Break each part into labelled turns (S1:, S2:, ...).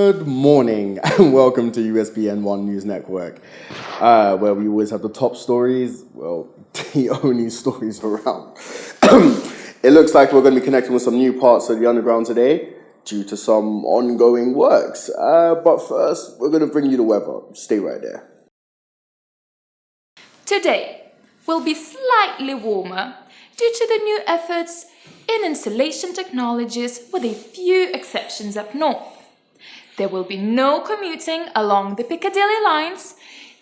S1: Good morning and welcome to USBN1 News Network, where we always have the top stories, well, the only stories around. It looks like we're going to be connecting with some new parts of the underground today due to some ongoing works. But first, we're going to bring you the weather. Stay right there.
S2: Today will be slightly warmer due to the new efforts in insulation technologies with a few exceptions up north. There will be no commuting along the Piccadilly lines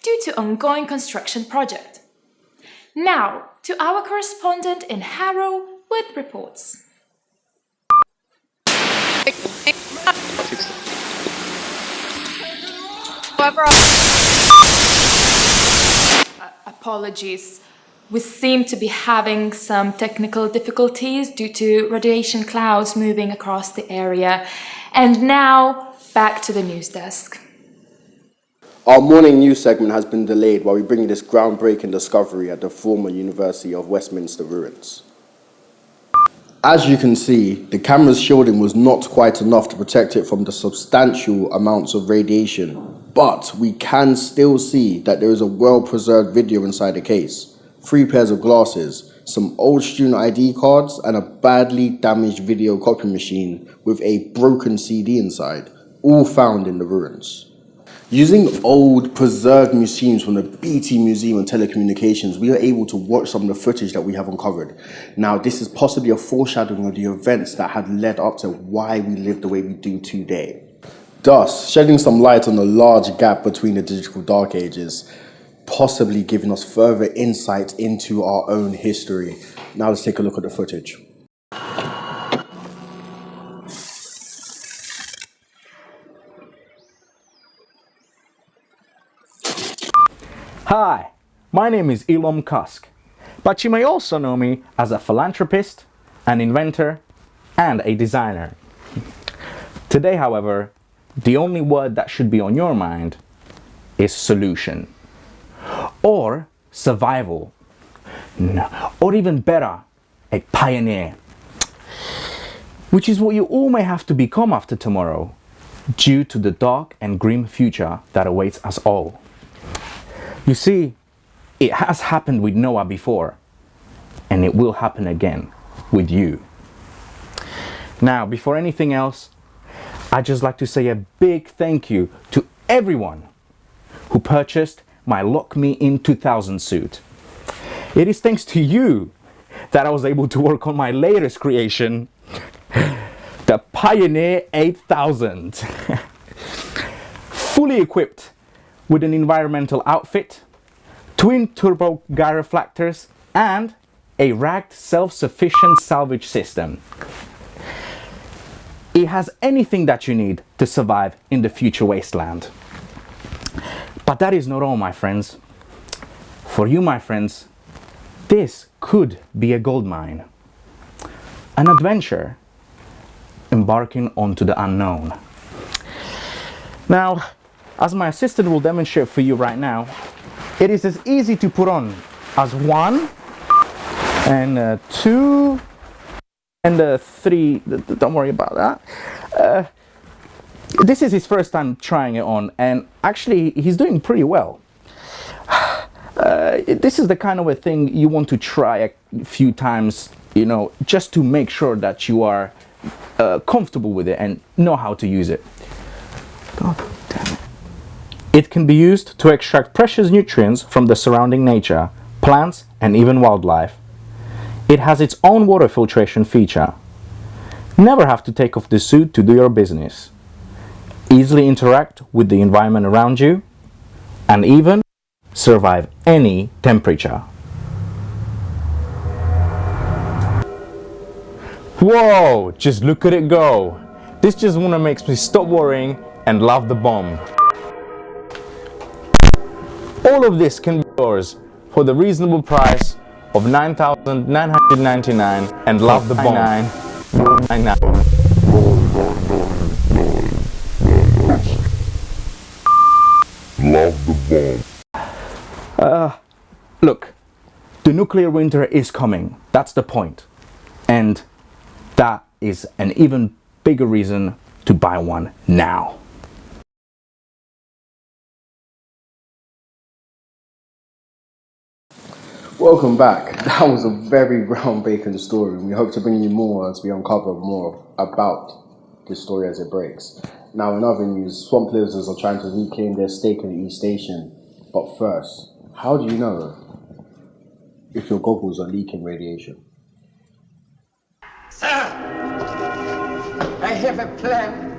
S2: due to ongoing construction project. Now to our correspondent in Harrow with reports. Apologies. We seem to be having some technical difficulties due to radiation clouds moving across the area. And now, back to the news desk.
S1: Our morning news segment has been delayed while we bring you this groundbreaking discovery at the former University of Westminster ruins. As you can see, the camera's shielding was not quite enough to protect it from the substantial amounts of radiation, but we can still see that there is a well-preserved video inside the case, 3 pairs of glasses, some old student ID cards, and a badly damaged video copy machine with a broken CD inside, all found in the ruins. Using old preserved machines from the BT Museum of Telecommunications, we are able to watch some of the footage that we have uncovered. Now, this is possibly a foreshadowing of the events that had led up to why we live the way we do today. Thus, shedding some light on the large gap between the digital dark ages, possibly giving us further insight into our own history. Now let's take a look at the footage.
S3: Hi, my name is Elon Musk, but you may also know me as a philanthropist, an inventor, and a designer. Today, however, the only word that should be on your mind is solution. Or survival, or even better, a pioneer, which is what you all may have to become after tomorrow, due to the dark and grim future that awaits us all. You see, it has happened with Noah before, and it will happen again with you. Now, before anything else, I'd just like to say a big thank you to everyone who purchased my Lock Me In 2000 suit. It is thanks to you that I was able to work on my latest creation, the Pioneer 8000. Fully equipped with an environmental outfit, twin turbo gyroflactors, and a racked self-sufficient salvage system. It has anything that you need to survive in the future wasteland. But that is not all, my friends. For you, my friends, this could be a gold mine. An adventure embarking onto the unknown. Now, as my assistant will demonstrate for you right now, it is as easy to put on as 1 and 2 and 3. Don't worry about that. This is his first time trying it on, and actually he's doing pretty well. This is the kind of a thing you want to try a few times, just to make sure that you are comfortable with it and know how to use it. God damn it. It can be used to extract precious nutrients from the surrounding nature, plants, and even wildlife. It has its own water filtration feature. Never have to take off the suit to do your business. Easily interact with the environment around you, and even survive any temperature. Whoa, just look at it go. This just wanna makes me stop worrying and love the bomb. All of this can be yours for the reasonable price of $9,999 and love the bomb.
S4: Love the bomb.
S3: Look, the nuclear winter is coming. That's the point. And that is an even bigger reason to buy one now.
S1: Welcome back. That was a very groundbreaking story, and we hope to bring you more as we uncover more about this story as it breaks. Now, in other news, swamp lizards are trying to reclaim their stake in the East Station. But first, how do you know if your goggles are leaking radiation?
S5: Sir, I have a plan.